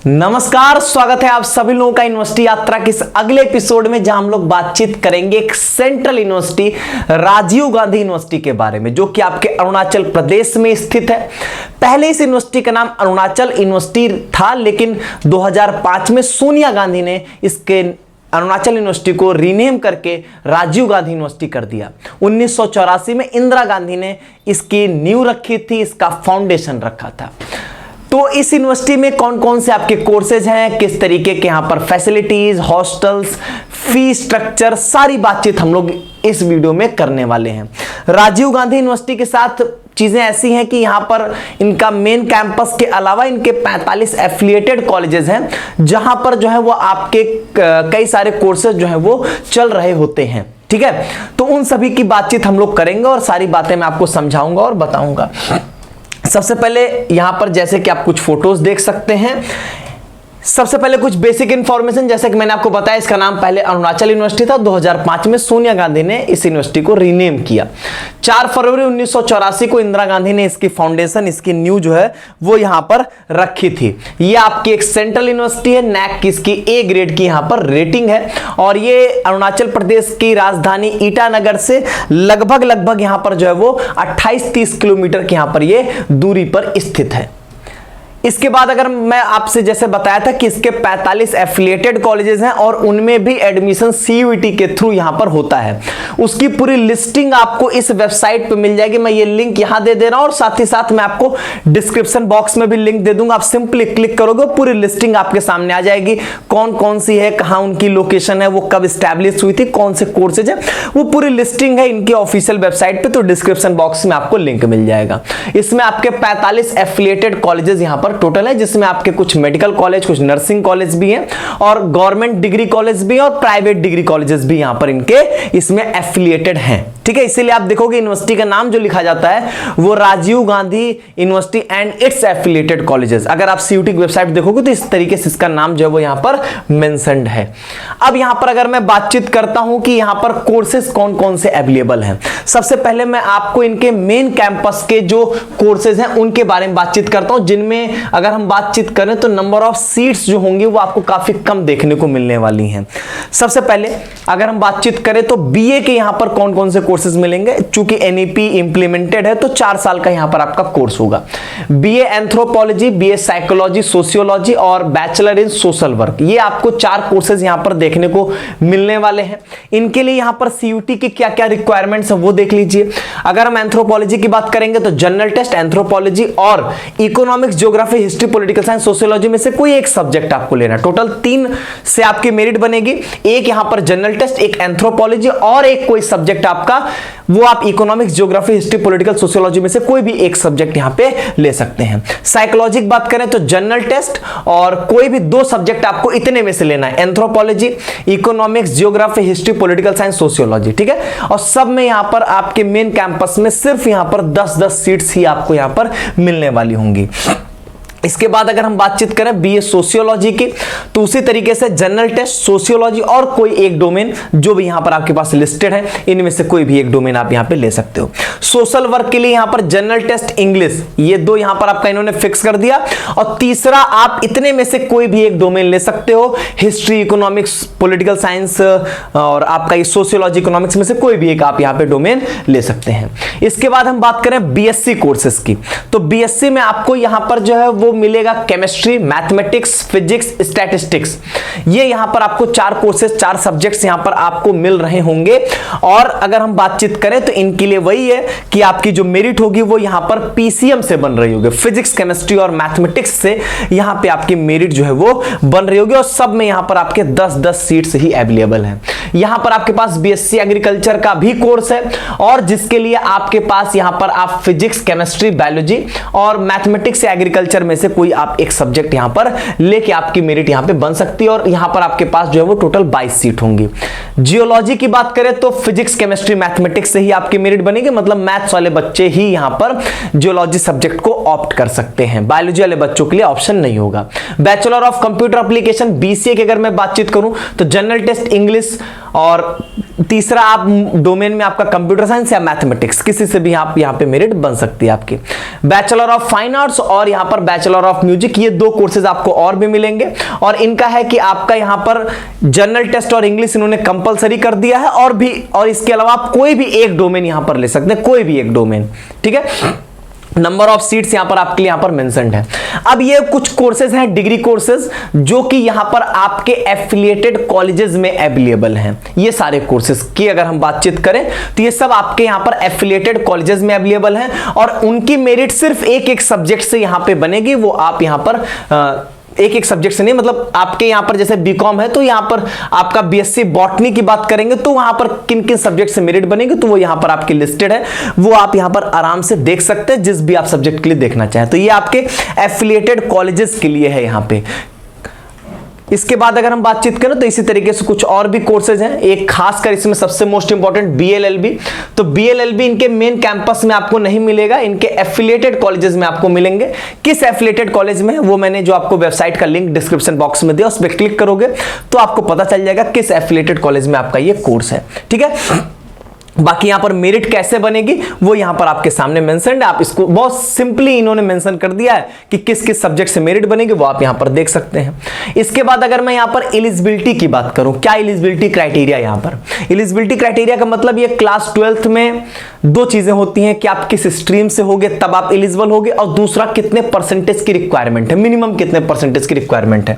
नमस्कार, स्वागत है आप सभी लोगों का यूनिवर्सिटी यात्रा के इस अगले एपिसोड में, जहां हम लोग बातचीत करेंगे एक central university Rajiv Gandhi university के बारे में, जो कि आपके अरुणाचल प्रदेश में स्थित है। पहले इस यूनिवर्सिटी का नाम अरुणाचल यूनिवर्सिटी था, लेकिन 2005 में सोनिया गांधी ने इसके अरुणाचल यूनिवर्सिटी को रीनेम करके राजीव गांधी यूनिवर्सिटी कर दिया। 1984 में इंदिरा गांधी ने इसकी नींव रखी थी, इसका फाउंडेशन रखा था। तो इस यूनिवर्सिटी में कौन कौन से आपके कोर्सेज हैं, किस तरीके के यहाँ पर फैसिलिटीज, हॉस्टल्स, फी स्ट्रक्चर, सारी बातचीत हम लोग इस वीडियो में करने वाले हैं। राजीव गांधी यूनिवर्सिटी के साथ चीजें ऐसी हैं कि यहाँ पर इनका मेन कैंपस के अलावा इनके 45 एफिलिएटेड कॉलेजेस हैं, जहां पर जो है वो आपके कई सारे कोर्सेज जो है वो चल रहे होते हैं। ठीक है, तो उन सभी की बातचीत हम लोग करेंगे और सारी बातें मैं आपको समझाऊंगा और बताऊंगा। सबसे पहले यहां पर जैसे कि आप कुछ फोटोज देख सकते हैं। सबसे पहले कुछ बेसिक इंफॉर्मेशन, जैसे कि मैंने आपको बताया, इसका नाम पहले अरुणाचल यूनिवर्सिटी था। 2005 में सोनिया गांधी ने इस यूनिवर्सिटी को रीनेम किया। 4 फरवरी 1984 को इंदिरा गांधी ने इसकी फाउंडेशन, इसकी न्यू जो है वो यहां पर रखी थी। ये आपकी एक सेंट्रल यूनिवर्सिटी है, नैक की इसकी ए ग्रेड की यहां पर रेटिंग है, और ये अरुणाचल प्रदेश की राजधानी ईटानगर से लगभग यहां पर जो है वो 28-30 किलोमीटर की यहां पर ये दूरी पर स्थित है। इसके बाद अगर मैं आपसे जैसे बताया था कि इसके 45 एफिलिएटेड कॉलेजेस हैं और उनमें भी एडमिशन सीयूईटी के थ्रू यहां पर होता है। उसकी पूरी लिस्टिंग आपको इस वेबसाइट पे मिल जाएगी। मैं ये लिंक यहां दे दे रहा हूं और साथ ही साथ मैं आपको डिस्क्रिप्शन बॉक्स में भी लिंक दे दूंगा। आप सिंपली क्लिक करोगे, पूरी लिस्टिंग आपके सामने आ जाएगी। कौन कौन सी है, कहां उनकी लोकेशन है, वो कब स्टैब्लिश हुई थी, कौन से कोर्सेज है, वो पूरी लिस्टिंग है इनकी ऑफिशियल वेबसाइट पे। तो डिस्क्रिप्शन बॉक्स में आपको लिंक मिल जाएगा। इसमें आपके 45 एफिलिएटेड कॉलेजेस यहां पर टोटल है, जिसमें आपके कुछ मेडिकल कॉलेज, कुछ नर्सिंग कॉलेज भी हैं, और गवर्नमेंट डिग्री कॉलेज भी हैं, और प्राइवेट डिग्री कॉलेजेस भी यहां पर इनके इसमें एफिलिएटेड हैं। ठीक है, इसीलिए आप देखोगे यूनिवर्सिटी का नाम जो लिखा जाता है वो Rajiv Gandhi university and its affiliated colleges. अगर आप सीयूटी की वेबसाइट देखोगे तो इस तरीके से इसका नाम जो है वो यहां पर मेंशन्ड है। अब यहां पर अगर मैं बातचीत करता हूं कि यहां पर कोर्सेज कौन कौन से अवेलेबल हैं, सबसे पहले मैं आपको इनके मेन कैंपस के जो कोर्सेज हैं उनके बारे में बातचीत करता हूं, जिनमें अगर हम बातचीत करें तो नंबर ऑफ सीट्स जो होंगी वो आपको काफी कम देखने को मिलने वाली हैं। सबसे पहले अगर हम बातचीत करें तो बीए के यहां पर कौन कौन से कोर्सेज मिलेंगे। चूंकि एनईपी इंप्लीमेंटेड है तो 4 साल का यहां पर आपका कोर्स होगा। BA anthropology, BA psychology, sociology और बैचलर इन सोशल वर्क, ये आपको 4 कोर्सेज यहां पर देखने को मिलने वाले हैं। इनके लिए यहां पर सीयूटी की क्या क्या रिक्वायरमेंट्स है वो देख लीजिए। अगर हम एंथ्रोपोलॉजी की बात करेंगे तो जनरल टेस्ट, एंथ्रोपोलॉजी और economics, geography, history, political science, sociology में से कोई एक सब्जेक्ट आपको लेना। टोटल 3 से आपकी मेरिट बनेगी। एक यहां पर जनरल टेस्ट, एक एंथ्रोपोलॉजी और एक कोई सब्जेक्ट आपका, वो आप economics, geography, history, political, sociology में से कोई भी एक सब्जेक्ट यहां पे ले सकते हैं। साइकोलॉजी की बात करें तो जनरल टेस्ट और कोई भी 2 सब्जेक्ट आपको इतने में से लेना है, anthropology, economics, geography, history, political science, sociology. ठीक है, और सब में यहां पर आपके मेन कैंपस में सिर्फ यहां पर 10-10 सीट्स ही आपको यहां पर मिलने वाली होंगी। इसके बाद अगर हम बातचीत करें बीए सोशियोलॉजी की, तो उसी तरीके से जनरल टेस्ट, सोशियोलॉजी और कोई एक डोमेन जो भी यहां पर आपके पास लिस्टेड है, इनमें से कोई भी एक डोमेन आप यहां पे ले सकते हो। सोशल वर्क के लिए यहां पर जनरल टेस्ट, इंग्लिश, ये 2 यहां पर आपका इन्होंने फिक्स कर दिया। और तीसरा आप इतने में से कोई भी एक डोमेन ले सकते हो, हिस्ट्री, इकोनॉमिक्स, पॉलिटिकल साइंस और आपका ये सोशियोलॉजी, इकोनॉमिक्स में से कोई भी एक आप यहां पे डोमेन ले सकते हैं। इसके बाद हम बात करें बीएससी कोर्सेज की, तो बीएससी में आपको यहां पर जो है वो मिलेगा केमिस्ट्री, मैथमेटिक्स, फिजिक्स, स्टैटिस्टिक्स। ये यहां पर आपको 4 कोर्सेज, 4 सब्जेक्ट्स यहां पर आपको मिल रहे होंगे। और अगर हम बातचीत करें तो इनके लिए वही है कि आपकी जो मेरिट होगी वो यहां पर पीसीएम से बन रही होगी, फिजिक्स, केमिस्ट्री और मैथमेटिक्स से यहां पे आपकी मेरिट जो है वो बन रही होगी। और सब में यहां पर आपके 10-10 सीट्स ही अवेलेबल हैं। यहां पर आपके पास बीएससी एग्रीकल्चर का भी कोर्स है, और जिसके लिए आपके पास यहां पर आप फिजिक्स, केमिस्ट्री, बायोलॉजी और मैथमेटिक्स या एग्रीकल्चर में से कोई आप एक सब्जेक्ट यहां पर लेके आपकी मेरिट यहां पे बन सकती है। और यहां पर आपके पास जो है वो टोटल 22 सीट होंगी। जियोलॉजी की बात करें तो फिजिक्स, केमिस्ट्री, मैथमेटिक्स से ही आपकी मेरिट बनेगी, मतलब मैथ्स वाले बच्चे ही यहां पर जियोलॉजी सब्जेक्ट को ऑप्ट कर सकते हैं। बायोलॉजी वाले बच्चों के लिए ऑप्शन नहीं होगा। Bachelor of computer application, BCA की अगर मैं बातचीत करूं तो जनरल टेस्ट, इंग्लिश और तीसरा आप डोमेन में आपका कंप्यूटर साइंस या मैथमेटिक्स, किसी से भी आप यहाँ पे मेरिट बन सकती है आपकी। बैचलर ऑफ फाइन आर्ट्स और यहाँ पर बैचलर ऑफ म्यूजिक, ये 2 कोर्सेज आपको और भी मिलेंगे। और इनका है कि आपका यहाँ पर जनरल टेस्ट और इंग्लिश इन्होंने कंपलसरी कर दिया है, और इसके अलावा आप कोई भी एक डोमेन यहाँ पर ले सकते हैं, कोई भी एक डोमेन, ठीक है। नंबर ऑफ सीट्स यहां पर आपके लिए यहां पर मेंशन्ड है। अब ये कुछ कोर्सेज हैं डिग्री कोर्सेज जो कि यहां पर आपके एफिलिएटेड कॉलेजेस में अवेलेबल हैं। ये सारे कोर्सेज की अगर हम बातचीत करें तो ये सब आपके यहां पर एफिलिएटेड कॉलेजेस में अवेलेबल हैं, और उनकी मेरिट सिर्फ एक सब्जेक्ट से यहां पे बनेगी। वो आप यहां पर एक सब्जेक्ट से नहीं, मतलब आपके यहां पर जैसे बीकॉम है तो यहां पर आपका बीएससी बॉटनी की बात करेंगे तो वहां पर किन किन सब्जेक्ट से मेरिट बनेगी तो वो यहां पर आपकी लिस्टेड है, वो आप यहां पर आराम से देख सकते हैं जिस भी आप सब्जेक्ट के लिए देखना चाहें। तो ये आपके एफिलिएटेड कॉलेजेस के लिए है यहां पे। इसके बाद अगर हम बातचीत करें तो इसी तरीके से कुछ और भी कोर्सेज हैं। एक खासकर इसमें सबसे मोस्ट इंपॉर्टेंट बीएलएलबी, तो बीएलएलबी इनके मेन कैंपस में आपको नहीं मिलेगा, इनके एफिलिएटेड कॉलेजेस में आपको मिलेंगे। किस एफिलिएटेड कॉलेज में, वो मैंने जो आपको वेबसाइट का लिंक डिस्क्रिप्शन बॉक्स में दिया उस पर क्लिक करोगे तो आपको पता चल जाएगा किस एफिलिएटेड कॉलेज में आपका ये कोर्स है, ठीक है। बाकी यहां पर मेरिट कैसे बनेगी वो यहां पर आपके सामने मेंशन है। आप इसको बहुत सिंपली इन्होंने मेंशन कर दिया है कि किस किस सब्जेक्ट से मेरिट बनेगी, वो आप यहां पर देख सकते हैं। इसके बाद अगर मैं यहां पर एलिजिबिलिटी की बात करूं, क्या एलिजिबिलिटी क्राइटेरिया, यहां पर एलिजिबिलिटी क्राइटेरिया का मतलब ये क्लास 12th में 2 चीजें होती हैं कि आप किस स्ट्रीम से होगे तब आप एलिजिबल होगे, और दूसरा कितने परसेंटेज की रिक्वायरमेंट है, मिनिमम कितने परसेंटेज की रिक्वायरमेंट है।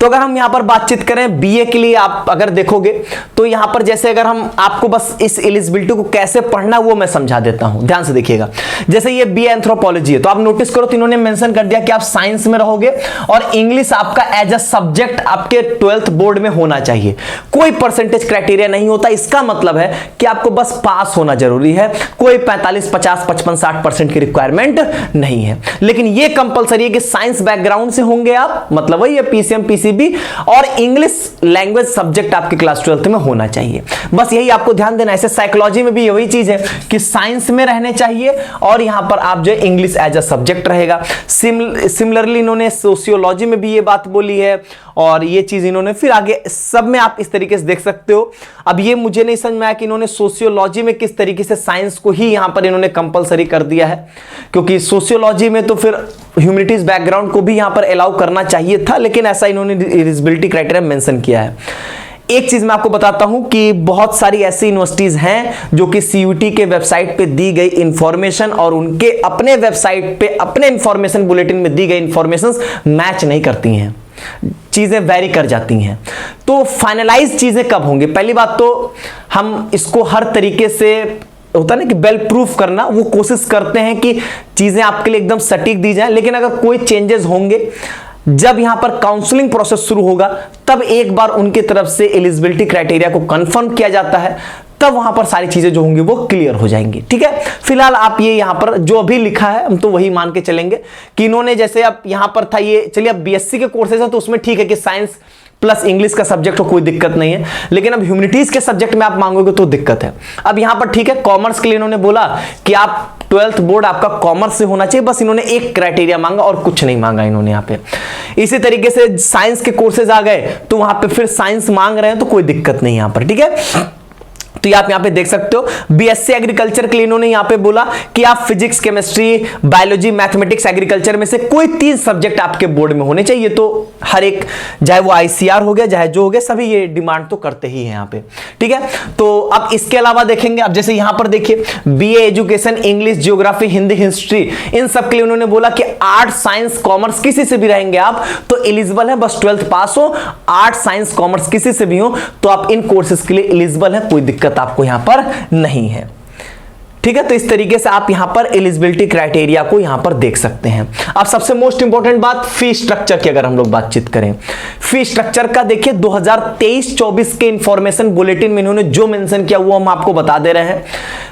तो अगर हम यहां पर बातचीत करें बीए के लिए, आप अगर देखोगे तो यहां पर जैसे अगर हम आपको बस इस एलिजिबिलिटी को कैसे पढ़ना वो मैं समझा देता हूं, ध्यान से देखिएगा। जैसे ये बीए एंथ्रोपोलॉजी है तो आप नोटिस करो तो इन्होंने मेंशन कर दिया कि आप साइंस में रहोगे और इंग्लिश आपका एज अ सब्जेक्ट आपके 12th बोर्ड में होना चाहिए। कोई परसेंटेज क्राइटेरिया नहीं होता, इसका मतलब है कि आपको बस पास होना जरूरी है, कोई 45, 50, 55, 60% की रिक्वायरमेंट नहीं है। लेकिन ये कंपलसरी है कि साइंस बैकग्राउंड से होंगे आप, मतलब वही है पीसीएम पीसीबी, और इंग्लिश लैंग्वेज सब्जेक्ट आपके क्लास 12th में होना चाहिए। बस यही आपको ध्यान देना है। ऐसे साइकोलॉजी में भी वही चीज है कि साइंस में रहने चाहिए और यहां पर आप जो इंग्लिश एज अ सब्जेक्ट रहेगा। सिमिलरली इन्होंने सोशियोलॉजी में भी ये बात बोली है, और ये चीज इन्होंने फिर आगे सब में आप इस तरीके से देख सकते हो। अब ये मुझे नहीं समझ में आया कि इन्होंने सोशियोलॉजी में किस तरीके से साइंस को ही यहां पर इन्होंने कंपलसरी कर दिया है, क्योंकि सोशियोलॉजी में तो फिर ह्यूमैनिटीज बैकग्राउंड को भी यहां पर अलाउ करना चाहिए था, लेकिन ऐसा इन्होंने एलिजिबिलिटी क्राइटेरिया मेंशन किया है। एक चीज मैं आपको बताता हूं कि बहुत सारी ऐसी यूनिवर्सिटीज हैं जो कि सीयूटी के वेबसाइट पे दी गई इंफॉर्मेशन और उनके अपने वेबसाइट पे अपने इंफॉर्मेशन बुलेटिन में दी गई इंफॉर्मेशंस मैच नहीं करती हैं, चीजें वेरी कर जाती हैं। तो फाइनलाइज चीजें कब होंगी? पहली बात तो हम इसको हर तरीके से होता है ना कि वेल प्रूफ करना, वो कोशिश करते हैं कि चीजें आपके लिए एकदम सटीक दी जाए, लेकिन अगर कोई चेंजेस होंगे जब यहां पर काउंसलिंग प्रोसेस शुरू होगा तब एक बार उनकी तरफ से एलिजिबिलिटी क्राइटेरिया को कंफर्म किया जाता है, तब वहां पर सारी चीजें जो होंगी वो क्लियर हो जाएंगी, ठीक है। फिलहाल आप ये यहां पर जो अभी लिखा है हम तो वही मान के चलेंगे कि इन्होंने जैसे अब यहां पर था ये, चलिए अब बीएससी के कोर्सेज है तो उसमें ठीक है कि साइंस प्लस इंग्लिश का सब्जेक्ट हो, कोई दिक्कत नहीं है, लेकिन अब ह्यूमैनिटीज के सब्जेक्ट में आप मांगोगे तो दिक्कत है। अब यहां पर ठीक है कॉमर्स के लिए इन्होंने बोला कि आप 12th बोर्ड आपका कॉमर्स से होना चाहिए, बस इन्होंने एक क्राइटेरिया मांगा और कुछ नहीं मांगा इन्होंने यहां पे। इसी तरीके से साइंस के कोर्सेज आ गए तो वहां पे फिर साइंस मांग रहे हैं तो कोई दिक्कत नहीं यहां पर, ठीक है। तो ये आप यहां पे देख सकते हो बीएससी एग्रीकल्चर के लिए इन्होंने यहां पे बोला कि आप physics, chemistry, biology, mathematics, agriculture में से कोई 3 सब्जेक्ट आपके बोर्ड में होने चाहिए। तो हर एक, चाहे वो आईसीआर हो गया चाहे जो हो गया, सभी ये डिमांड तो करते ही हैं यहां पे, ठीक है। तो अब इसके अलावा देखेंगे, अब जैसे यहां पर देखिए BA education, English, geography, Hindi, history, इन सब के लिए उन्होंने बोला कि आर्ट, साइंस, कॉमर्स किसी से भी रहेंगे आप तो एलिजिबल है, बस 12th पास हो, आर्ट, साइंस, कॉमर्स किसी से भी हो तो आप इन कोर्सेज के लिए एलिजिबल है, कोई दिक्कत आपको यहां पर नहीं है, ठीक है। तो इस तरीके से आप यहां पर एलिजिबिलिटी क्राइटेरिया को यहां पर देख सकते हैं। अब सबसे मोस्ट इंपॉर्टेंट बात फी स्ट्रक्चर की अगर हम लोग बातचीत करें, फी स्ट्रक्चर का देखिए 2023-24 के इंफॉर्मेशन बुलेटिन में इन्होंने जो मेंशन किया वो हम आपको बता दे रहे हैं।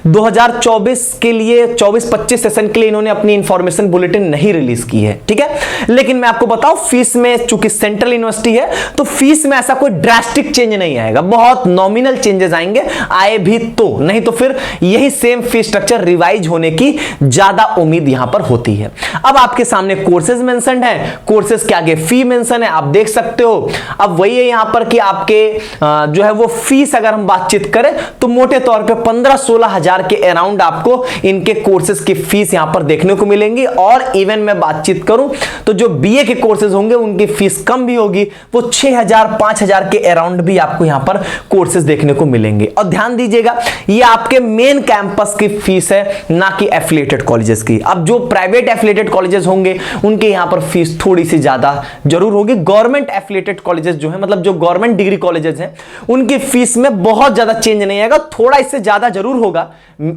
2024 के लिए 24-25 सेशन के लिए इन्होंने अपनी इंफॉर्मेशन बुलेटिन नहीं रिलीज की है, ठीक है। लेकिन मैं आपको बताऊं फीस में, चूंकि सेंट्रल यूनिवर्सिटी है तो फीस में ऐसा कोई ड्रास्टिक चेंज नहीं आएगा, बहुत नॉमिनल चेंजेस आएंगे, आए भी तो, नहीं तो फिर यही same fees fees structure revise होने की ज्यादा उम्मीद यहां पर होती है। अब आपके सामने कोर्सेज मेंशन्ड है, कोर्सेज के आगे फी मेंशन है, आप देख सकते हो। अब वही है यहां पर कि आपके जो है वो फीस अगर हम बातचीत करें तो मोटे तौर पे 15-16 हजार के अराउंड आपको इनके कोर्सेज की फीस यहां पर देखने को मिलेंगी। और इवन मैं बातचीत करूं तो जो बीए के कोर्सेज होंगे उनकी फीस कम भी होगी, वो 6,000-5,000 के अराउंड भी आपको यहां पर कोर्सेज देखने को मिलेंगे। और ध्यान दीजिएगा ये आपके मेन कैंपस की फीस है, ना कि एफिलिएटेड कॉलेजेस की। अब जो प्राइवेट एफिलिएटेड कॉलेजेस होंगे उनके यहां पर फीस थोड़ी सी ज्यादा जरूर होगी। गवर्नमेंट एफिलिएटेड कॉलेजेस जो है, मतलब जो गवर्नमेंट डिग्री कॉलेजेस हैं, उनकी फीस में बहुत ज्यादा चेंज नहीं आएगा, थोड़ा इससे ज्यादा जरूर होगा,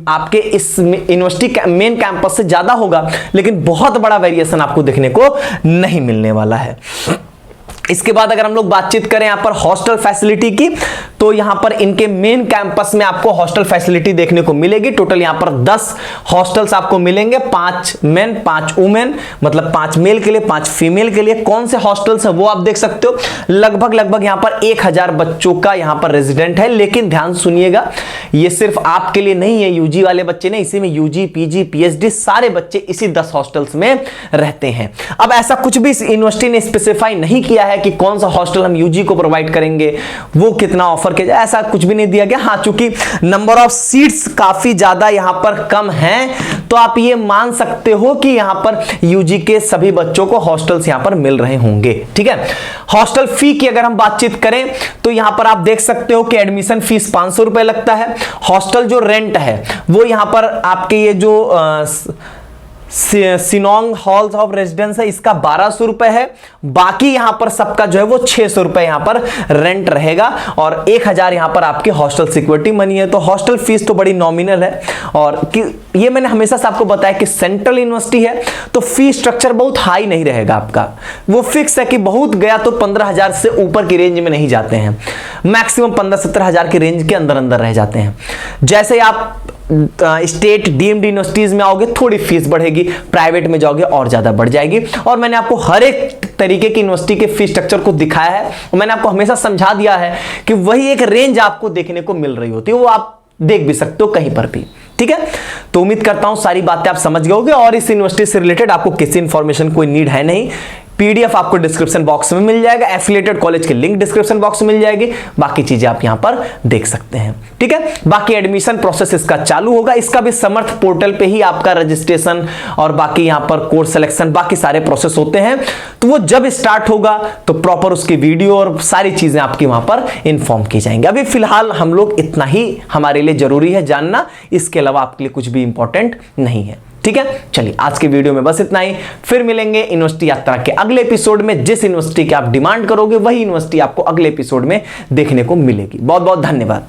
आपके इस यूनिवर्सिटी मेन कैंपस से ज्यादा होगा, लेकिन बहुत बड़ा वेरिएशन आपको देखने को नहीं मिलने वाला है। इसके बाद अगर हम लोग बातचीत करें यहां पर हॉस्टल फैसिलिटी की, तो यहां पर इनके मेन कैंपस में आपको हॉस्टल फैसिलिटी देखने को मिलेगी। टोटल यहां पर 10 हॉस्टल्स आपको मिलेंगे, 5 मेन 5 वुमेन, मतलब 5 मेल के लिए 5 फीमेल के लिए। कौन से हॉस्टल्स है वो आप देख सकते हो। लगभग यहां पर 1000 बच्चों का यहां पर रेजिडेंट है। लेकिन ध्यान सुनिएगा, ये सिर्फ आपके लिए नहीं है, यूजी वाले बच्चे नहीं, इसी में यूजी पीजी पीएचडी सारे बच्चे इसी 10 हॉस्टल्स में रहते हैं। अब ऐसा कुछ भी यूनिवर्सिटी ने स्पेसिफाई नहीं किया है कि कौन सा हॉस्टल हम यूजी को प्रोवाइड करेंगे, वो कितना ऑफर किया जाए, ऐसा कुछ भी नहीं दिया गया। हाँ, चूंकि नंबर ऑफ सीट्स काफी ज्यादा यहां पर कम हैं, तो आप ये मान सकते हो कि यहां पर यूजी के सभी बच्चों को हॉस्टल्स यहां पर मिल रहे होंगे। ठीक है, हॉस्टल फी की अगर हम बातचीत करें तो यहां पर आप देख सकते हो कि एडमिशन फीस 500 रुपए लगता है। हॉस्टल जो रेंट है वो यहां पर आपके ये जो सिनोंग हॉल्स ऑफ रेजिडेंस है इसका 1200 रुपए है। बाकी यहां पर सबका जो है वो 600 रुपए यहां पर रेंट रहेगा और 1000 यहां पर आपके हॉस्टल सिक्योरिटी मनी है। तो हॉस्टल फीस तो बड़ी नॉमिनल है। और ये मैंने हमेशा से आपको बताया कि सेंट्रल यूनिवर्सिटी है तो फी स्ट्रक्चर बहुत हाई नहीं रहेगा आपका, वो फिक्स है कि बहुत गया तो 15,000 से ऊपर की रेंज में नहीं जाते हैं, मैक्सिमम 15-17 हजार की रेंज के अंदर अंदर रह जाते हैं। जैसे आप स्टेट डीम्ड यूनिवर्सिटीज में आओगे थोड़ी फीस बढ़ेगी, प्राइवेट में जाओगे और ज्यादा बढ़ जाएगी। और मैंने आपको हर एक तरीके की यूनिवर्सिटी के फीस स्ट्रक्चर को दिखाया है और मैंने आपको हमेशा समझा दिया है कि वही एक रेंज आपको देखने को मिल रही होती है, वो आप देख भी सकते हो कहीं पर भी। ठीक है, तो उम्मीद करता हूं सारी बातें आप समझ गए होंगे और इस यूनिवर्सिटी से रिलेटेड आपको किसी इंफॉर्मेशन कोई नीड है नहीं। पीडीएफ आपको डिस्क्रिप्शन बॉक्स में मिल जाएगा, एफिलिएटेड कॉलेज की लिंक डिस्क्रिप्शन बॉक्स में मिल जाएगी, बाकी चीजें आप यहां पर देख सकते हैं। ठीक है, बाकी एडमिशन प्रोसेस इसका चालू होगा, इसका भी समर्थ पोर्टल पे ही आपका रजिस्ट्रेशन और बाकी यहां पर कोर्स सिलेक्शन बाकी सारे प्रोसेस होते हैं। तो वो जब स्टार्ट होगा तो प्रॉपर उसकी वीडियो और सारी चीजें आपकी वहां पर इंफॉर्म की जाएंगी। अभी फिलहाल हम लोग इतना ही हमारे लिए जरूरी है जानना, इसके अलावा आपके लिए कुछ भी इंपॉर्टेंट नहीं है। ठीक है, चलिए आज की वीडियो में बस इतना ही। फिर मिलेंगे यूनिवर्सिटी यात्रा के अगले एपिसोड में। जिस यूनिवर्सिटी की आप डिमांड करोगे वही यूनिवर्सिटी आपको अगले एपिसोड में देखने को मिलेगी। बहुत बहुत धन्यवाद।